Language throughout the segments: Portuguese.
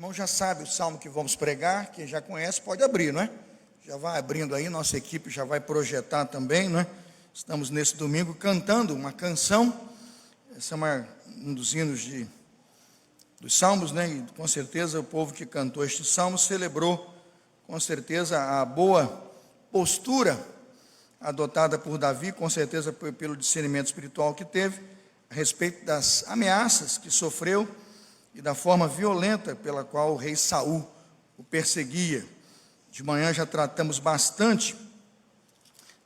irmão já sabe o salmo que vamos pregar, quem já conhece pode abrir, não é? Já vai abrindo aí, nossa equipe já vai projetar também, não é? Estamos nesse domingo cantando uma canção, esse é um dos hinos dos salmos, né? E com certeza o povo que cantou este salmo celebrou, com certeza, a boa postura adotada por Davi, com certeza pelo discernimento espiritual que teve, a respeito das ameaças que sofreu e da forma violenta pela qual o rei Saul o perseguia. De manhã já tratamos bastante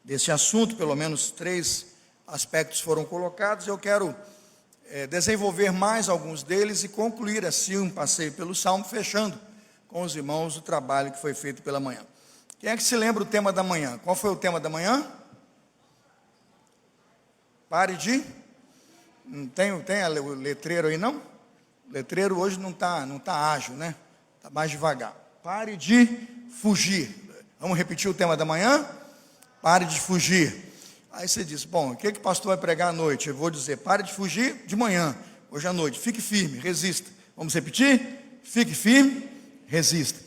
desse assunto, pelo menos 3 aspectos foram colocados. Eu quero desenvolver mais alguns deles e concluir assim um passeio pelo Salmo, fechando com os irmãos o trabalho que foi feito pela manhã. Quem é que se lembra o tema da manhã? Qual foi o tema da manhã? Pare de... Não tem o letreiro aí, não? O letreiro hoje não tá ágil, né? Está mais devagar. Pare de fugir. Vamos repetir o tema da manhã? Pare de fugir. Aí você diz, bom, o que o pastor vai pregar à noite? Eu vou dizer, pare de fugir de manhã, hoje à noite. Fique firme, resista. Vamos repetir? Fique firme, resista.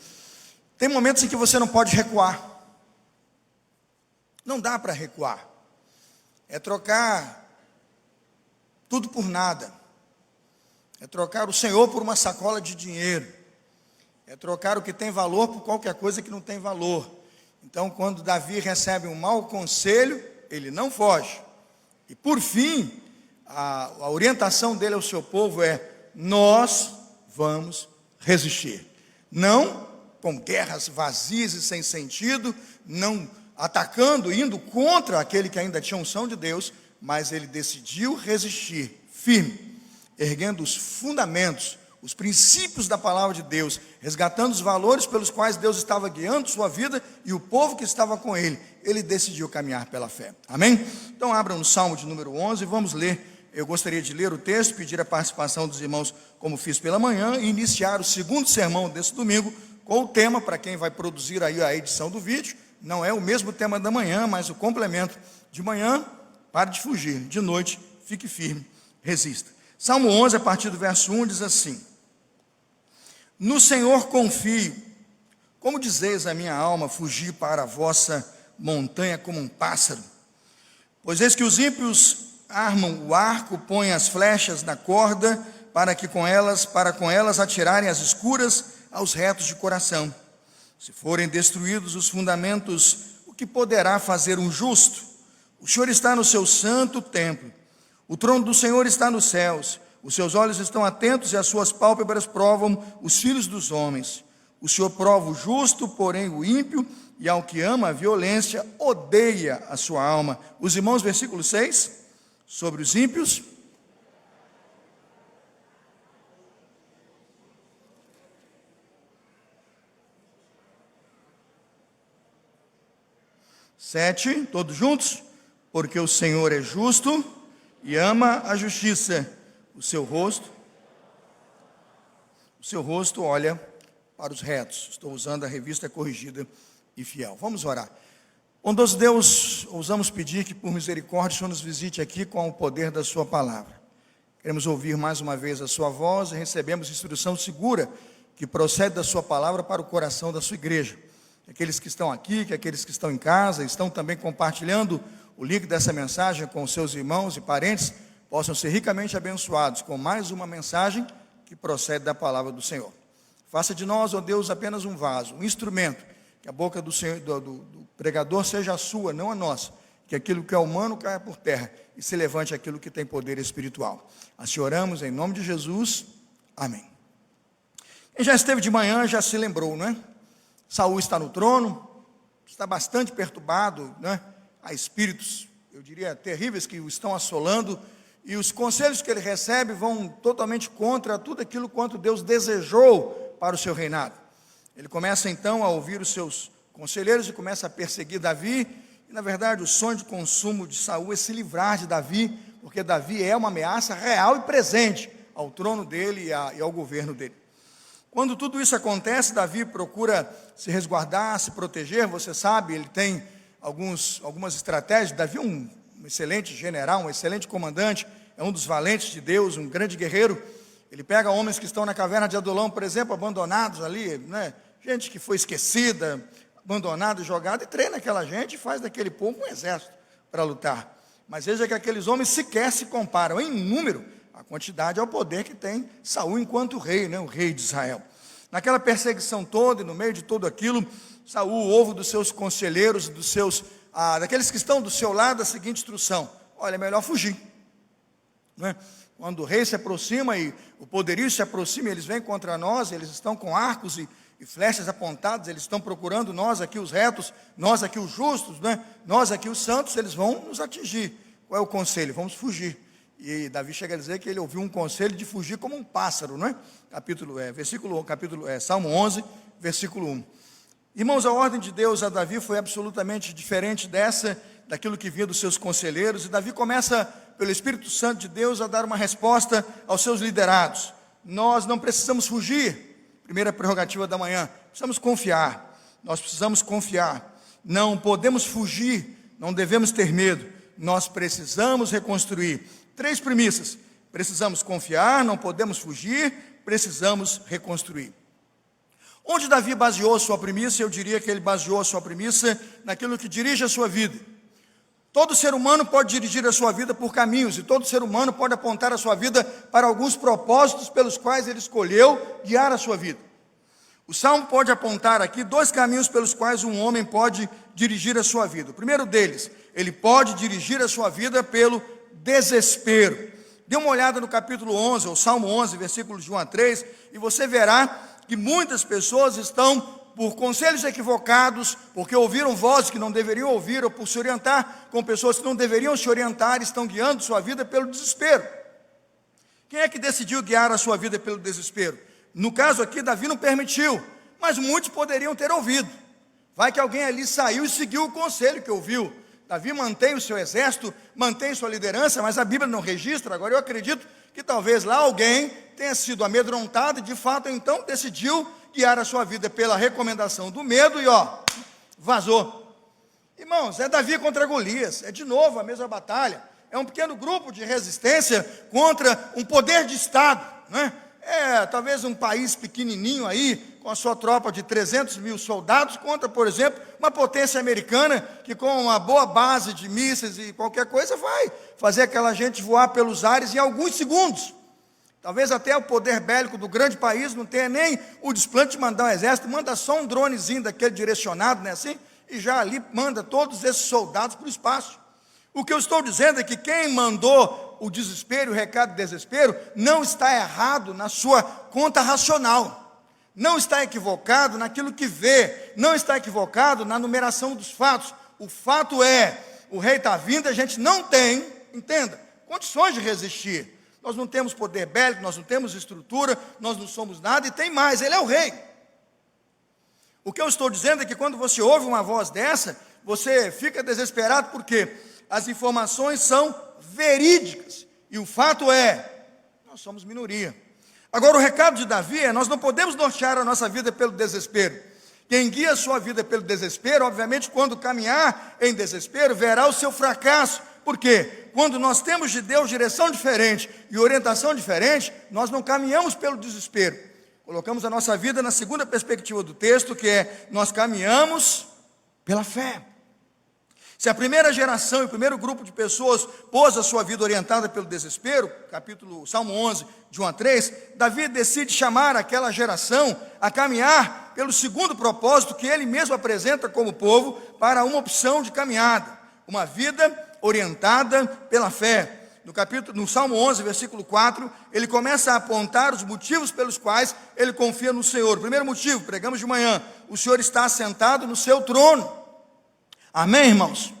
Tem momentos em que você não pode recuar. Não dá para recuar. É trocar tudo por nada. É trocar o Senhor por uma sacola de dinheiro. É trocar o que tem valor por qualquer coisa que não tem valor. Então, quando Davi recebe um mau conselho, ele não foge. E por fim, a orientação dele ao seu povo é: nós vamos resistir. Não com guerras vazias e sem sentido, não atacando, indo contra aquele que ainda tinha unção de Deus, mas ele decidiu resistir, firme, erguendo os fundamentos, os princípios da palavra de Deus, resgatando os valores pelos quais Deus estava guiando sua vida e o povo que estava com ele. Ele decidiu caminhar pela fé. Amém? Então abram no Salmo de número 11, vamos ler. Eu gostaria de ler o texto, pedir a participação dos irmãos, como fiz pela manhã, e iniciar o segundo sermão desse domingo com o tema, para quem vai produzir aí a edição do vídeo, não é o mesmo tema da manhã, mas o complemento. De manhã, pare de fugir, de noite, fique firme, resista. Salmo 11, a partir do verso 1, diz assim: no Senhor confio, como dizeis a minha alma, fugir para a vossa montanha como um pássaro? Pois eis que os ímpios armam o arco, põem as flechas na corda, para com elas atirarem as escuras aos retos de coração. Se forem destruídos os fundamentos, o que poderá fazer um justo? O Senhor está no seu santo templo, o trono do Senhor está nos céus, os seus olhos estão atentos e as suas pálpebras provam os filhos dos homens. O Senhor prova o justo, porém o ímpio, e ao que ama a violência, odeia a sua alma. Os irmãos, versículo 6, sobre os ímpios. Sete, todos juntos? Porque o Senhor é justo e ama a justiça. O seu rosto olha para os retos. Estou usando a revista Corrigida e Fiel. Vamos orar. Bondoso Deus, ousamos pedir que por misericórdia o Senhor nos visite aqui com o poder da sua palavra. Queremos ouvir mais uma vez a sua voz e recebemos instrução segura que procede da sua palavra para o coração da sua igreja. Que aqueles que estão aqui, que aqueles que estão em casa, estão também compartilhando o link dessa mensagem com seus irmãos e parentes, possam ser ricamente abençoados com mais uma mensagem que procede da palavra do Senhor. Faça de nós, ó Deus, apenas um vaso, um instrumento, que a boca do Senhor, do pregador seja a sua, não a nossa, que aquilo que é humano caia por terra e se levante aquilo que tem poder espiritual. Assim oramos em nome de Jesus, amém. Quem já esteve de manhã já se lembrou, não é? Saul está no trono, está bastante perturbado, não é? Há espíritos, eu diria, terríveis que o estão assolando, e os conselhos que ele recebe vão totalmente contra tudo aquilo quanto Deus desejou para o seu reinado. Ele começa então a ouvir os seus conselheiros e começa a perseguir Davi, e na verdade o sonho de consumo de Saul é se livrar de Davi, porque Davi é uma ameaça real e presente ao trono dele e ao governo dele. Quando tudo isso acontece, Davi procura se resguardar, se proteger. Você sabe, ele tem algumas estratégias. Davi é um excelente general, um excelente comandante, é um dos valentes de Deus, um grande guerreiro. Ele pega homens que estão na caverna de Adulão, por exemplo, abandonados ali, né? Gente que foi esquecida, abandonada, jogada, e treina aquela gente e faz daquele povo um exército para lutar. Mas veja que aqueles homens sequer se comparam em número, a quantidade ao poder que tem Saul enquanto rei, né? O rei de Israel. Naquela perseguição toda e no meio de tudo aquilo, Saul ouve dos seus conselheiros, daqueles que estão do seu lado, a seguinte instrução: olha, é melhor fugir. Não é? Quando o rei se aproxima e o poderio se aproxima, eles vêm contra nós, eles estão com arcos e flechas apontadas, eles estão procurando nós aqui os retos, nós aqui os justos, né? Nós aqui os santos, eles vão nos atingir. Qual é o conselho? Vamos fugir. E Davi chega a dizer que ele ouviu um conselho de fugir como um pássaro, não é? Salmo 11, versículo 1. Irmãos, a ordem de Deus a Davi foi absolutamente diferente daquilo que vinha dos seus conselheiros, e Davi começa, pelo Espírito Santo de Deus, a dar uma resposta aos seus liderados. Nós não precisamos fugir, primeira prerrogativa da manhã, precisamos confiar, nós precisamos confiar, não podemos fugir, não devemos ter medo, nós precisamos reconstruir. 3 premissas: precisamos confiar, não podemos fugir, precisamos reconstruir. Onde Davi baseou a sua premissa? Eu diria que ele baseou a sua premissa naquilo que dirige a sua vida. Todo ser humano pode dirigir a sua vida por caminhos, e todo ser humano pode apontar a sua vida para alguns propósitos pelos quais ele escolheu guiar a sua vida. O Salmo pode apontar aqui 2 caminhos pelos quais um homem pode dirigir a sua vida. O primeiro deles, ele pode dirigir a sua vida pelo desespero. Dê uma olhada no capítulo 11, ou Salmo 11, versículos de 1 a 3, e você verá que muitas pessoas estão, por conselhos equivocados, porque ouviram vozes que não deveriam ouvir, ou por se orientar com pessoas que não deveriam se orientar, estão guiando sua vida pelo desespero. Quem é que decidiu guiar a sua vida pelo desespero? No caso aqui, Davi não permitiu, mas muitos poderiam ter ouvido. Vai que alguém ali saiu e seguiu o conselho que ouviu. Davi mantém o seu exército, mantém sua liderança, mas a Bíblia não registra. Agora eu acredito que talvez lá alguém tenha sido amedrontado e de fato então decidiu guiar a sua vida pela recomendação do medo e vazou. Irmãos, é Davi contra Golias, é de novo a mesma batalha, é um pequeno grupo de resistência contra um poder de Estado, né? É talvez um país pequenininho aí, com a sua tropa de 300 mil soldados, contra, por exemplo, uma potência americana, que com uma boa base de mísseis e qualquer coisa, vai fazer aquela gente voar pelos ares em alguns segundos. Talvez até o poder bélico do grande país não tenha nem o desplante de mandar um exército, manda só um dronezinho daquele direcionado, né, assim, e já ali manda todos esses soldados para o espaço. O que eu estou dizendo é que quem mandou o desespero, o recado de desespero, não está errado na sua conta racional, não está equivocado naquilo que vê, não está equivocado na numeração dos fatos. O fato é, o rei está vindo, a gente não tem, entenda, condições de resistir. Nós não temos poder bélico, nós não temos estrutura, nós não somos nada, e tem mais, ele é o rei. O que eu estou dizendo é que quando você ouve uma voz dessa, você fica desesperado, porque as informações são verídicas, e o fato é, nós somos minoria. Agora o recado de Davi é, nós não podemos nortear a nossa vida pelo desespero. Quem guia a sua vida pelo desespero, obviamente quando caminhar em desespero, verá o seu fracasso. Por quê? Quando nós temos de Deus direção diferente e orientação diferente, nós não caminhamos pelo desespero. Colocamos a nossa vida na segunda perspectiva do texto, que é, nós caminhamos pela fé. Se a primeira geração e o primeiro grupo de pessoas pôs a sua vida orientada pelo desespero, Salmo 11, de 1 a 3, Davi decide chamar aquela geração a caminhar pelo segundo propósito que ele mesmo apresenta como povo para uma opção de caminhada, uma vida orientada pela fé. No Salmo 11, versículo 4, ele começa a apontar os motivos pelos quais ele confia no Senhor. Primeiro motivo, pregamos de manhã, o Senhor está assentado no seu trono. Amém, irmãos?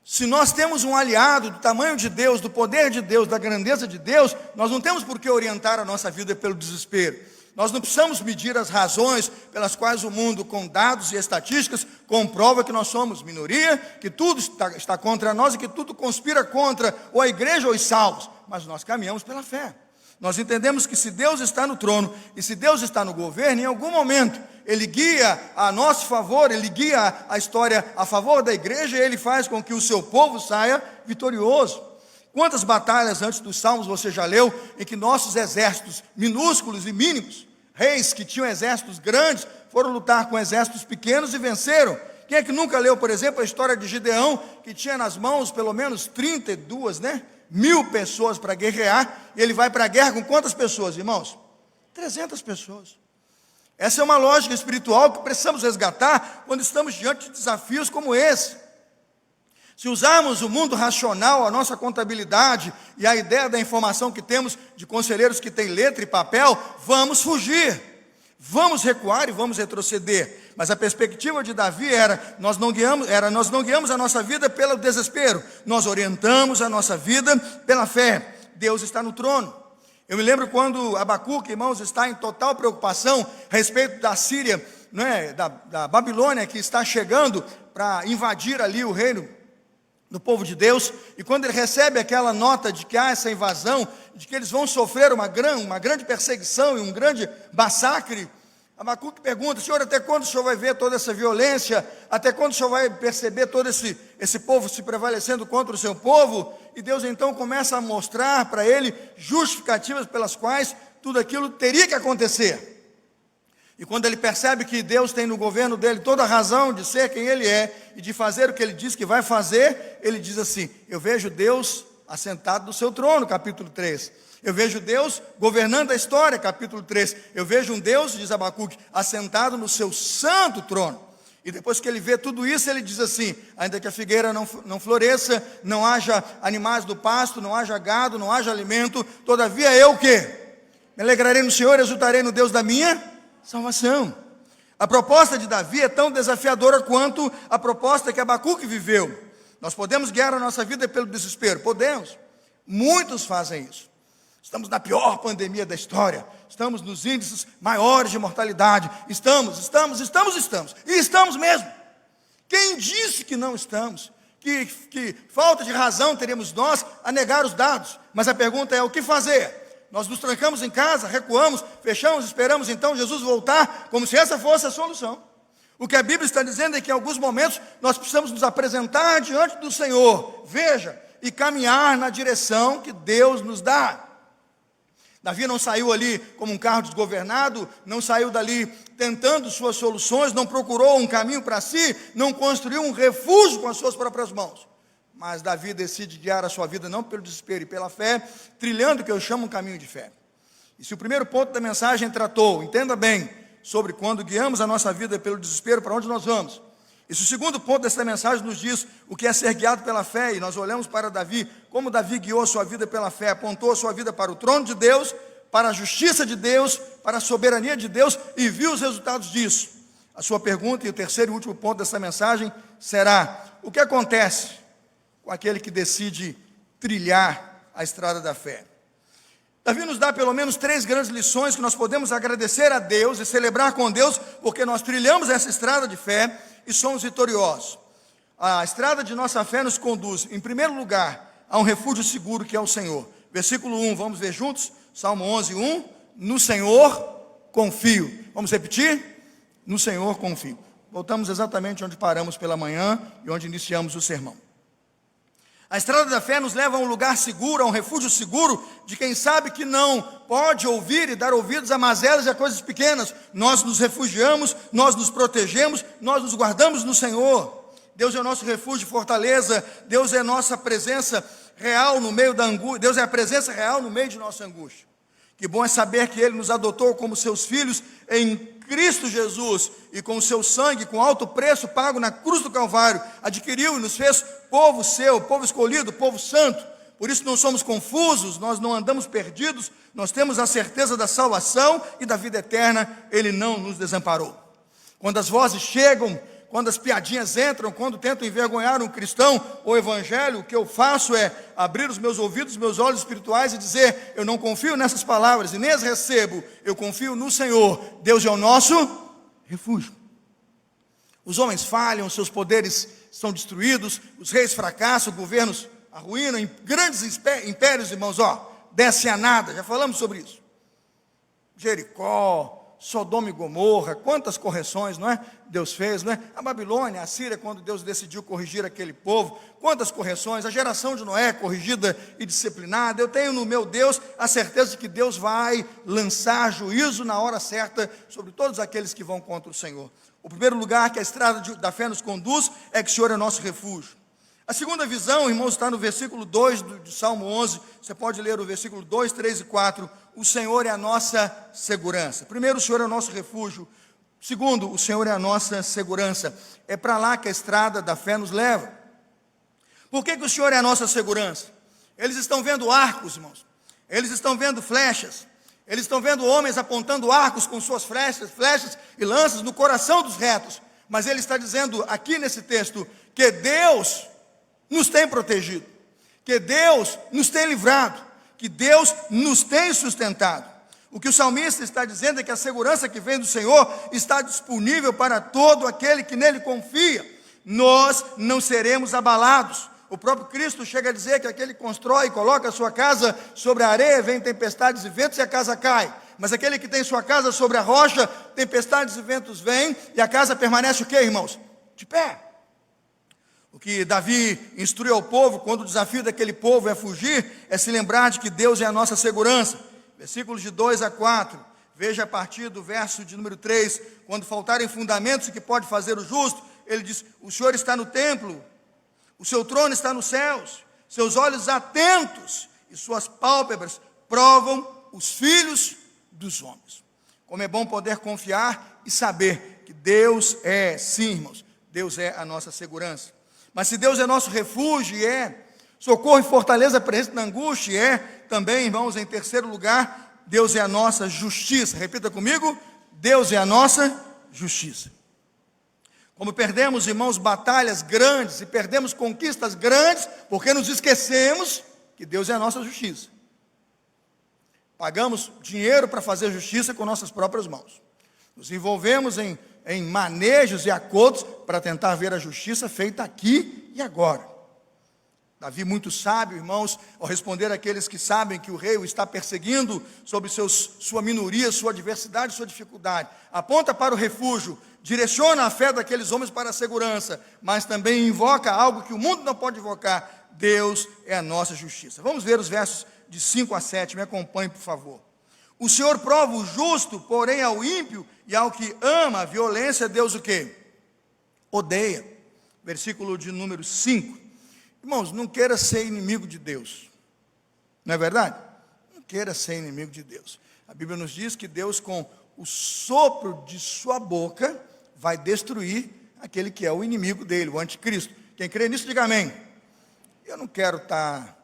Se nós temos um aliado do tamanho de Deus, do poder de Deus, da grandeza de Deus, nós não temos por que orientar a nossa vida pelo desespero. Nós não precisamos medir as razões pelas quais o mundo, com dados e estatísticas, comprova que nós somos minoria, que tudo está contra nós e que tudo conspira contra ou a igreja ou os salvos. Mas nós caminhamos pela fé. Nós entendemos que se Deus está no trono e se Deus está no governo, em algum momento Ele guia a nosso favor, Ele guia a história a favor da igreja e Ele faz com que o seu povo saia vitorioso. Quantas batalhas antes dos Salmos você já leu, em que nossos exércitos minúsculos e mínimos, reis que tinham exércitos grandes, foram lutar com exércitos pequenos e venceram? Quem é que nunca leu, por exemplo, a história de Gideão, que tinha nas mãos pelo menos 32, 1.000 pessoas para guerrear, e ele vai para a guerra com quantas pessoas, irmãos? 300 pessoas. Essa é uma lógica espiritual que precisamos resgatar quando estamos diante de desafios como esse. Se usarmos o mundo racional, a nossa contabilidade e a ideia da informação que temos de conselheiros que têm letra e papel, vamos fugir, vamos recuar e vamos retroceder. Mas a perspectiva de Davi nós não guiamos a nossa vida pelo desespero, nós orientamos a nossa vida pela fé. Deus está no trono. Eu me lembro quando Abacuque, irmãos, está em total preocupação a respeito da Síria, da Babilônia, que está chegando para invadir ali o reino do povo de Deus, e quando ele recebe aquela nota de que há essa invasão, de que eles vão sofrer uma grande perseguição e um grande massacre, Abacuque pergunta: Senhor, até quando o Senhor vai ver toda essa violência? Até quando o Senhor vai perceber todo esse povo se prevalecendo contra o seu povo? E Deus então começa a mostrar para ele justificativas pelas quais tudo aquilo teria que acontecer. E quando ele percebe que Deus tem no governo dele toda a razão de ser quem ele é e de fazer o que ele diz que vai fazer, ele diz assim: eu vejo Deus assentado no seu trono, capítulo 3. Eu vejo Deus governando a história, capítulo 3. Eu vejo um Deus, diz Abacuque, assentado no seu santo trono. E depois que ele vê tudo isso, ele diz assim: ainda que a figueira não floresça, não haja animais do pasto, não haja gado, não haja alimento, todavia eu o quê? Me alegrarei no Senhor, exultarei no Deus da minha salvação. A proposta de Davi é tão desafiadora quanto a proposta que Abacuque viveu. Nós podemos guiar a nossa vida pelo desespero? Podemos. Muitos fazem isso. Estamos na pior pandemia da história. Estamos nos índices maiores de mortalidade. Estamos. E estamos mesmo. Quem disse que não estamos? Que falta de razão teríamos nós a negar os dados? Mas a pergunta é: o que fazer? Nós nos trancamos em casa, recuamos, fechamos, esperamos então Jesus voltar, como se essa fosse a solução. O que a Bíblia está dizendo é que em alguns momentos nós precisamos nos apresentar diante do Senhor, veja, e caminhar na direção que Deus nos dá. Davi não saiu ali como um carro desgovernado, não saiu dali tentando suas soluções, não procurou um caminho para si, não construiu um refúgio com as suas próprias mãos. Mas Davi decide guiar a sua vida não pelo desespero e pela fé, trilhando o que eu chamo um caminho de fé. E se o primeiro ponto da mensagem tratou, entenda bem, sobre quando guiamos a nossa vida pelo desespero, para onde nós vamos. E se o segundo ponto dessa mensagem nos diz o que é ser guiado pela fé, e nós olhamos para Davi, como Davi guiou a sua vida pela fé, apontou a sua vida para o trono de Deus, para a justiça de Deus, para a soberania de Deus, e viu os resultados disso. A sua pergunta, e o terceiro e último ponto dessa mensagem, será: o que acontece com aquele que decide trilhar a estrada da fé? Davi nos dá pelo menos 3 grandes lições que nós podemos agradecer a Deus e celebrar com Deus, porque nós trilhamos essa estrada de fé e somos vitoriosos. A estrada de nossa fé nos conduz, em primeiro lugar, a um refúgio seguro que é o Senhor. Versículo 1, vamos ver juntos? Salmo 11, 1. No Senhor confio. Vamos repetir? No Senhor confio. Voltamos exatamente onde paramos pela manhã e onde iniciamos o sermão. A estrada da fé nos leva a um lugar seguro, a um refúgio seguro de quem sabe que não pode ouvir e dar ouvidos a mazelas e a coisas pequenas. Nós nos refugiamos, nós nos protegemos, nós nos guardamos no Senhor. Deus é o nosso refúgio e fortaleza. Deus é a nossa presença real no meio da angústia. Deus é a presença real no meio de nossa angústia. Que bom é saber que Ele nos adotou como seus filhos em Cristo Jesus, e com o seu sangue, com alto preço pago na cruz do Calvário, adquiriu e nos fez povo seu, povo escolhido, povo santo. Por isso não somos confusos, nós não andamos perdidos, nós temos a certeza da salvação e da vida eterna. Ele não nos desamparou. Quando as vozes chegam, quando as piadinhas entram, quando tentam envergonhar um cristão ou evangelho, o que eu faço é abrir os meus ouvidos, os meus olhos espirituais e dizer: eu não confio nessas palavras e nem as recebo, eu confio no Senhor. Deus é o nosso refúgio. Os homens falham, seus poderes são destruídos, os reis fracassam, governos arruinam, grandes impérios, irmãos, descem a nada, já falamos sobre isso. Jericó, Sodoma e Gomorra, quantas correções, não é? Deus fez, não é? A Babilônia, a Síria, quando Deus decidiu corrigir aquele povo, quantas correções, a geração de Noé corrigida e disciplinada. Eu tenho no meu Deus a certeza de que Deus vai lançar juízo na hora certa sobre todos aqueles que vão contra o Senhor. O primeiro lugar que a estrada da fé nos conduz é que o Senhor é nosso refúgio. A segunda visão, irmãos, está no versículo 2 do Salmo 11, você pode ler o versículo 2, 3 e 4, o Senhor é a nossa segurança. Primeiro, o Senhor é o nosso refúgio. Segundo, o Senhor é a nossa segurança. É para lá que a estrada da fé nos leva. Por que o Senhor é a nossa segurança? Eles estão vendo arcos, irmãos, eles estão vendo flechas, eles estão vendo homens apontando arcos com suas flechas e lanças no coração dos retos, mas ele está dizendo aqui nesse texto, que Deus nos tem protegido, que Deus nos tem livrado, que Deus nos tem sustentado. O que o salmista está dizendo é que a segurança que vem do Senhor está disponível para todo aquele que nele confia. Nós não seremos abalados. O próprio Cristo chega a dizer que aquele que constrói e coloca a sua casa sobre a areia, vem tempestades e ventos e a casa cai. Mas aquele que tem sua casa sobre a rocha, tempestades e ventos vêm e a casa permanece o quê, irmãos? De pé. O que Davi instrui ao povo, quando o desafio daquele povo é fugir, é se lembrar de que Deus é a nossa segurança. Versículos de 2 a 4, veja a partir do verso de número 3, quando faltarem fundamentos, o que pode fazer o justo? Ele diz, o Senhor está no templo, o seu trono está nos céus, seus olhos atentos e suas pálpebras provam os filhos dos homens. Como é bom poder confiar e saber que Deus é, sim, irmãos, Deus é a nossa segurança. Mas se Deus é nosso refúgio, e é socorro e fortaleza presente na angústia, e é também, irmãos, em terceiro lugar, Deus é a nossa justiça. Repita comigo, Deus é a nossa justiça. Como perdemos, irmãos, batalhas grandes e perdemos conquistas grandes, porque nos esquecemos que Deus é a nossa justiça. Pagamos dinheiro para fazer justiça com nossas próprias mãos. Nos envolvemos em manejos e acordos para tentar ver a justiça feita aqui e agora. Davi, muito sábio, irmãos, ao responder àqueles que sabem que o rei o está perseguindo sobre sua minoria, sua adversidade, sua dificuldade, aponta para o refúgio, direciona a fé daqueles homens para a segurança, mas também invoca algo que o mundo não pode invocar: Deus é a nossa justiça. Vamos ver os versos de 5 a 7, me acompanhe, por favor. O Senhor prova o justo, porém ao ímpio e ao que ama a violência, Deus o quê? Odeia. Versículo de número 5. Irmãos, não queira ser inimigo de Deus. Não é verdade? Não queira ser inimigo de Deus. A Bíblia nos diz que Deus, com o sopro de sua boca, vai destruir aquele que é o inimigo dele, o anticristo. Quem crê nisso, diga amém. Eu não quero estar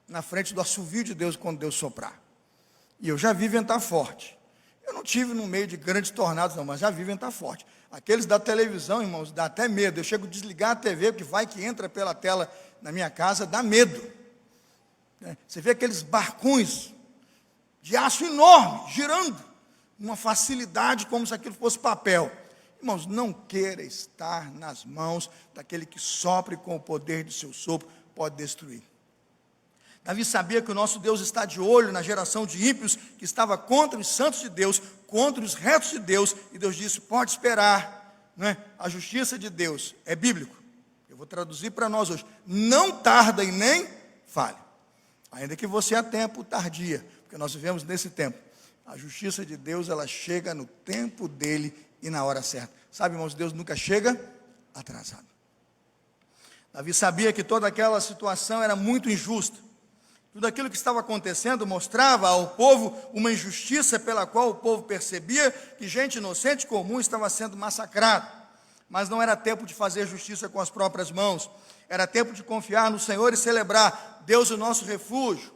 na frente do assovio de Deus quando Deus soprar. E eu já vi ventar forte. Eu não tive no meio de grandes tornados, não, mas já vi ventar forte. Aqueles da televisão, irmãos, dá até medo. Eu chego a desligar a TV, porque vai que entra pela tela na minha casa, dá medo. Você vê aqueles barcões de aço enorme, girando, uma facilidade como se aquilo fosse papel. Irmãos, não queira estar nas mãos daquele que sopra e com o poder de seu sopro pode destruir. Davi sabia que o nosso Deus está de olho na geração de ímpios que estava contra os santos de Deus, contra os retos de Deus, e Deus disse, pode esperar, não é? A justiça de Deus é bíblico. Eu vou traduzir para nós hoje, não tarda e nem falha, ainda que você a tempo tardia, porque nós vivemos nesse tempo. A justiça de Deus, ela chega no tempo dele e na hora certa. Sabe, irmãos, Deus nunca chega atrasado. Davi sabia que toda aquela situação era muito injusta. Tudo aquilo que estava acontecendo mostrava ao povo uma injustiça pela qual o povo percebia que gente inocente comum estava sendo massacrada. Mas não era tempo de fazer justiça com as próprias mãos. Era tempo de confiar no Senhor e celebrar: Deus é o nosso refúgio,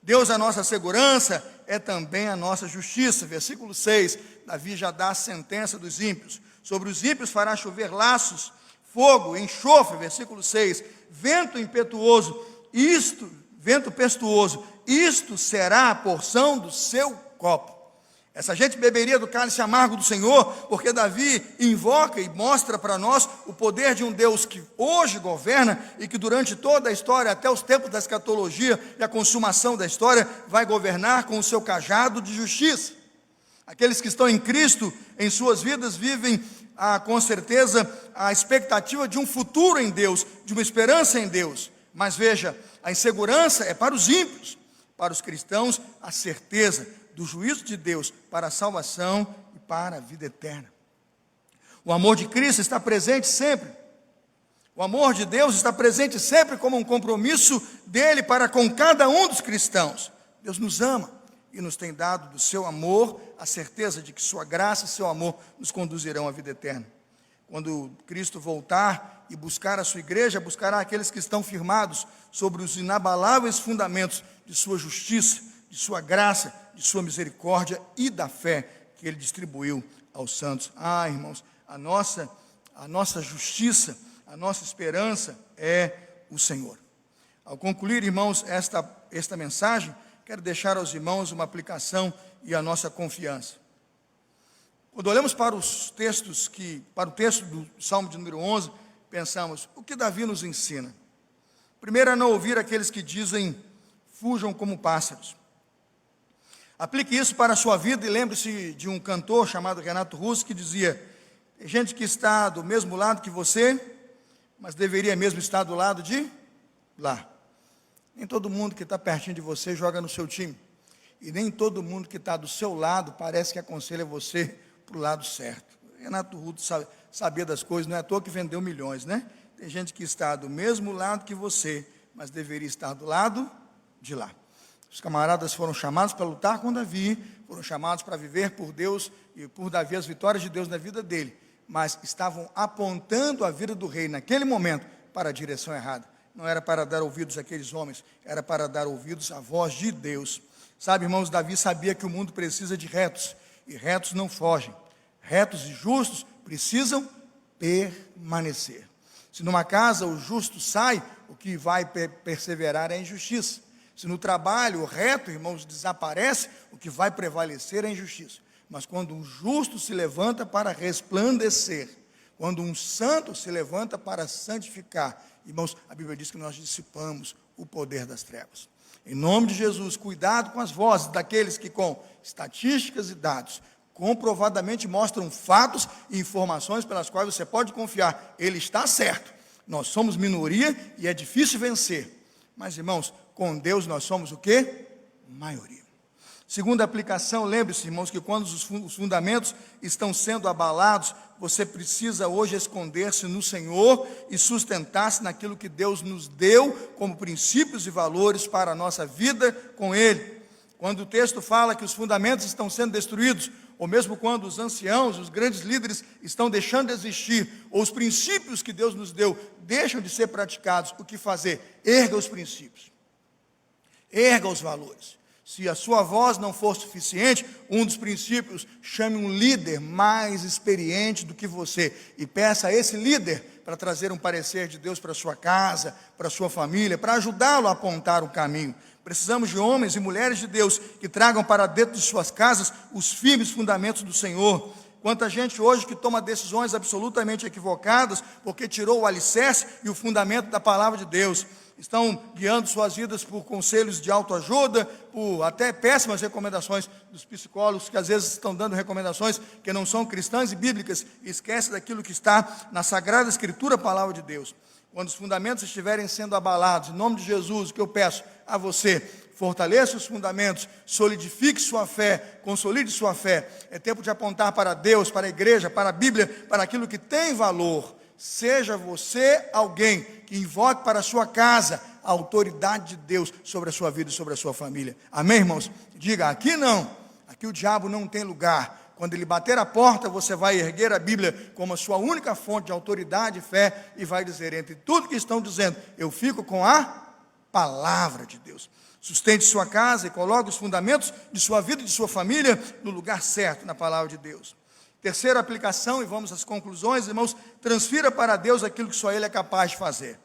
Deus é a nossa segurança, é também a nossa justiça. Versículo 6, Davi já dá a sentença dos ímpios. Sobre os ímpios fará chover laços, fogo, enxofre, versículo 6, vento impetuoso, vento pestuoso, isto será a porção do seu copo. Essa gente beberia do cálice amargo do Senhor, porque Davi invoca e mostra para nós o poder de um Deus que hoje governa e que durante toda a história, até os tempos da escatologia e a consumação da história, vai governar com o seu cajado de justiça. Aqueles que estão em Cristo, em suas vidas, vivem com certeza a expectativa de um futuro em Deus, de uma esperança em Deus. Mas veja, a insegurança é para os ímpios. Para os cristãos, a certeza do juízo de Deus para a salvação e para a vida eterna. O amor de Cristo está presente sempre. O amor de Deus está presente sempre como um compromisso dele para com cada um dos cristãos. Deus nos ama e nos tem dado do seu amor a certeza de que sua graça e seu amor nos conduzirão à vida eterna. Quando Cristo voltar e buscar a sua igreja, buscará aqueles que estão firmados sobre os inabaláveis fundamentos de sua justiça, de sua graça, de sua misericórdia e da fé que ele distribuiu aos santos. Irmãos, a nossa justiça, a nossa esperança é o Senhor. Ao concluir, irmãos, esta mensagem, quero deixar aos irmãos uma aplicação e a nossa confiança. Quando olhamos para o texto do Salmo de número 11, pensamos, o que Davi nos ensina? Primeiro, a não ouvir aqueles que dizem, fujam como pássaros. Aplique isso para a sua vida e lembre-se de um cantor chamado Renato Russo que dizia, tem gente que está do mesmo lado que você, mas deveria mesmo estar do lado de lá. Nem todo mundo que está pertinho de você joga no seu time. E nem todo mundo que está do seu lado parece que aconselha você para o lado certo. Renato Russo sabia das coisas, não é à toa que vendeu milhões, né? Tem gente que está do mesmo lado que você, mas deveria estar do lado de lá. Os camaradas foram chamados para lutar com Davi, foram chamados para viver por Deus e por Davi as vitórias de Deus na vida dele, mas estavam apontando a vida do rei naquele momento para a direção errada. Não era para dar ouvidos àqueles homens, era para dar ouvidos à voz de Deus. Sabe, irmãos, Davi sabia que o mundo precisa de retos, e retos não fogem. Retos e justos precisam permanecer. Se numa casa o justo sai, o que vai perseverar é a injustiça. Se no trabalho o reto, irmãos, desaparece, o que vai prevalecer é a injustiça. Mas quando um justo se levanta para resplandecer, quando um santo se levanta para santificar, irmãos, a Bíblia diz que nós dissipamos o poder das trevas. Em nome de Jesus, cuidado com as vozes daqueles que com estatísticas e dados comprovadamente mostram fatos e informações pelas quais você pode confiar. Ele está certo. Nós somos minoria e é difícil vencer. Mas, irmãos, com Deus nós somos o quê? Maioria. Segunda aplicação, lembre-se, irmãos, que quando os fundamentos estão sendo abalados, você precisa hoje esconder-se no Senhor e sustentar-se naquilo que Deus nos deu como princípios e valores para a nossa vida com Ele. Quando o texto fala que os fundamentos estão sendo destruídos, ou mesmo quando os anciãos, os grandes líderes estão deixando de existir, ou os princípios que Deus nos deu deixam de ser praticados, o que fazer? Erga os princípios, erga os valores. Se a sua voz não for suficiente, um dos princípios, chame um líder mais experiente do que você e peça a esse líder para trazer um parecer de Deus para a sua casa, para a sua família, para ajudá-lo a apontar o caminho. Precisamos de homens e mulheres de Deus que tragam para dentro de suas casas os firmes fundamentos do Senhor. Quanta gente hoje que toma decisões absolutamente equivocadas porque tirou o alicerce e o fundamento da palavra de Deus. Estão guiando suas vidas por conselhos de autoajuda, por até péssimas recomendações dos psicólogos, que às vezes estão dando recomendações que não são cristãs e bíblicas, e esquece daquilo que está na Sagrada Escritura, a palavra de Deus. Quando os fundamentos estiverem sendo abalados, em nome de Jesus, o que eu peço a você, fortaleça os fundamentos, solidifique sua fé, consolide sua fé. É tempo de apontar para Deus, para a igreja, para a Bíblia, para aquilo que tem valor. Seja você alguém que invoque para a sua casa a autoridade de Deus sobre a sua vida e sobre a sua família. Amém, irmãos? Diga, aqui não, aqui o diabo não tem lugar. Quando ele bater a porta, você vai erguer a Bíblia como a sua única fonte de autoridade e fé e vai dizer, entre tudo que estão dizendo, eu fico com a palavra de Deus. Sustente sua casa e coloque os fundamentos de sua vida e de sua família no lugar certo, na palavra de Deus. Terceira aplicação, e vamos às conclusões, irmãos, transfira para Deus aquilo que só Ele é capaz de fazer.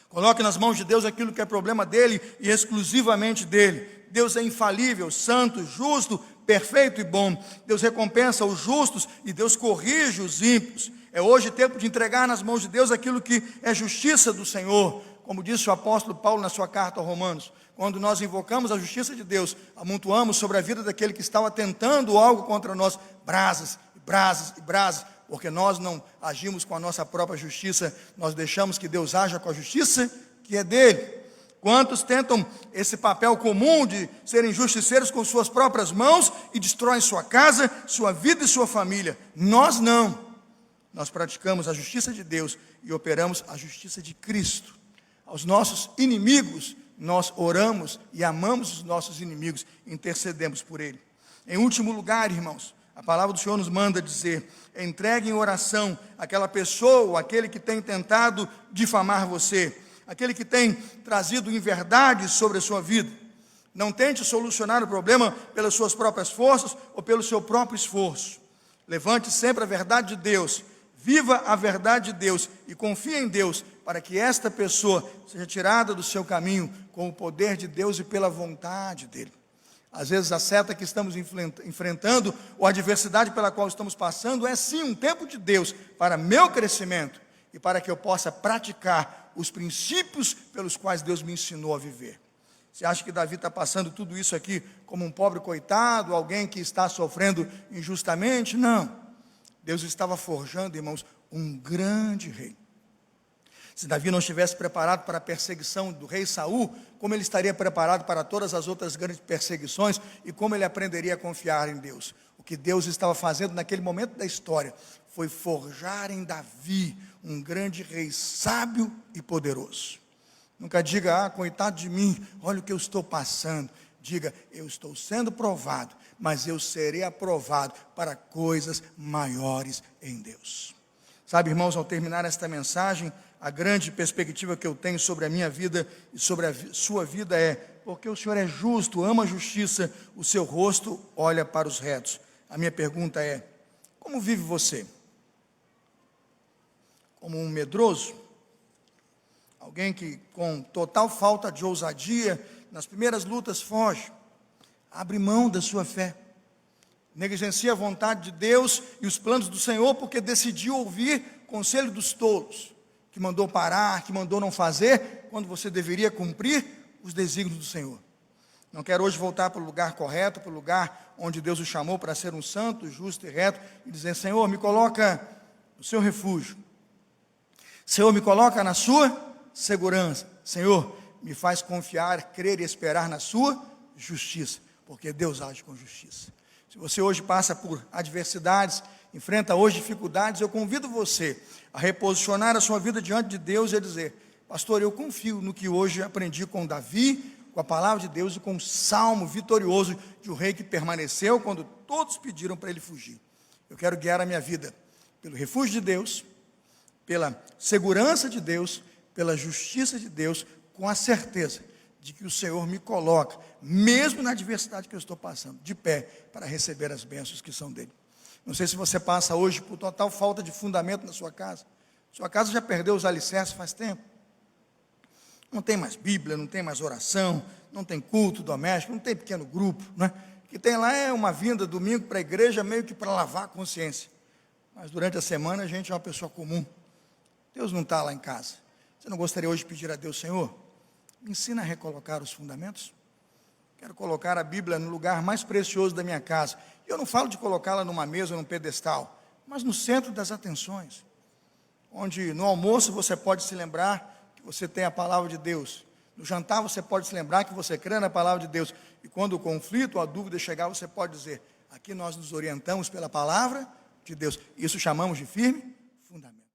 Coloque nas mãos de Deus aquilo que é problema dEle e exclusivamente dEle. Deus é infalível, santo, justo, perfeito e bom. Deus recompensa os justos e Deus corrige os ímpios. É hoje tempo de entregar nas mãos de Deus aquilo que é justiça do Senhor. como disse o apóstolo Paulo na sua carta aos Romanos, quando nós invocamos a justiça de Deus, amontoamos sobre a vida daquele que estava tentando algo contra nós, brasas, e brasas, e brasas, porque nós não agimos com a nossa própria justiça, nós deixamos que Deus haja com a justiça que é dele. Quantos tentam esse papel comum de serem justiceiros com suas próprias mãos e destroem sua casa, sua vida e sua família? Nós não. Nós praticamos a justiça de Deus e operamos a justiça de Cristo. Aos nossos inimigos, nós oramos e amamos os nossos inimigos, intercedemos por ele. Em último lugar, irmãos, a palavra do Senhor nos manda dizer: entregue em oração aquela pessoa, aquele que tem tentado difamar você, aquele que tem trazido inverdades sobre a sua vida. Não tente solucionar o problema pelas suas próprias forças ou pelo seu próprio esforço. Levante sempre a verdade de Deus, viva a verdade de Deus e confie em Deus para que esta pessoa seja tirada do seu caminho com o poder de Deus e pela vontade dele. Às vezes a seta que estamos enfrentando ou a adversidade pela qual estamos passando é sim um tempo de Deus para meu crescimento e para que eu possa praticar os princípios pelos quais Deus me ensinou a viver. Você acha que Davi está passando tudo isso aqui como um pobre coitado, alguém que está sofrendo injustamente? Não. Deus estava forjando, irmãos, um grande rei. Se Davi não estivesse preparado para a perseguição do rei Saul, como ele estaria preparado para todas as outras grandes perseguições e como ele aprenderia a confiar em Deus? O que Deus estava fazendo naquele momento da história foi forjar em Davi um grande rei sábio e poderoso. Nunca diga, coitado de mim, olha o que eu estou passando. Diga, eu estou sendo provado, mas eu serei aprovado para coisas maiores em Deus. Sabe, irmãos, ao terminar esta mensagem, a grande perspectiva que eu tenho sobre a minha vida e sobre a sua vida é: porque o Senhor é justo, ama a justiça, o seu rosto olha para os retos. A minha pergunta é: como vive você? Como um medroso? Alguém que com total falta de ousadia, nas primeiras lutas foge, abre mão da sua fé, negligencia a vontade de Deus e os planos do Senhor porque decidiu ouvir conselho dos tolos, que mandou parar, que mandou não fazer, quando você deveria cumprir os desígnios do Senhor. Não quero hoje voltar para o lugar correto, para o lugar onde Deus o chamou para ser um santo, justo e reto, e dizer: Senhor, me coloca no seu refúgio. Senhor, me coloca na sua segurança. Senhor, me faz confiar, crer e esperar na sua justiça, porque Deus age com justiça. Se você hoje passa por adversidades, enfrenta hoje dificuldades, eu convido você a reposicionar a sua vida diante de Deus e a dizer: pastor, eu confio no que hoje aprendi com Davi, com a palavra de Deus e com o salmo vitorioso de um rei que permaneceu quando todos pediram para ele fugir. Eu quero guiar a minha vida pelo refúgio de Deus, pela segurança de Deus, pela justiça de Deus, com a certeza de que o Senhor me coloca, mesmo na adversidade que eu estou passando, de pé, para receber as bênçãos que são dele. Não sei se você passa hoje por total falta de fundamento na sua casa. Sua casa já perdeu os alicerces faz tempo. Não tem mais Bíblia, não tem mais oração, não tem culto doméstico, não tem pequeno grupo, né? O que tem lá é uma vinda domingo para a igreja, meio que para lavar a consciência. Mas durante a semana a gente é uma pessoa comum. Deus não está lá em casa. Você não gostaria hoje de pedir a Deus: Senhor, me ensina a recolocar os fundamentos? Quero colocar a Bíblia no lugar mais precioso da minha casa. E eu não falo de colocá-la numa mesa ou num pedestal, mas no centro das atenções, onde no almoço você pode se lembrar que você tem a palavra de Deus, no jantar você pode se lembrar que você crê na palavra de Deus, e quando o conflito ou a dúvida chegar, você pode dizer: aqui nós nos orientamos pela palavra de Deus. Isso chamamos de firme fundamento.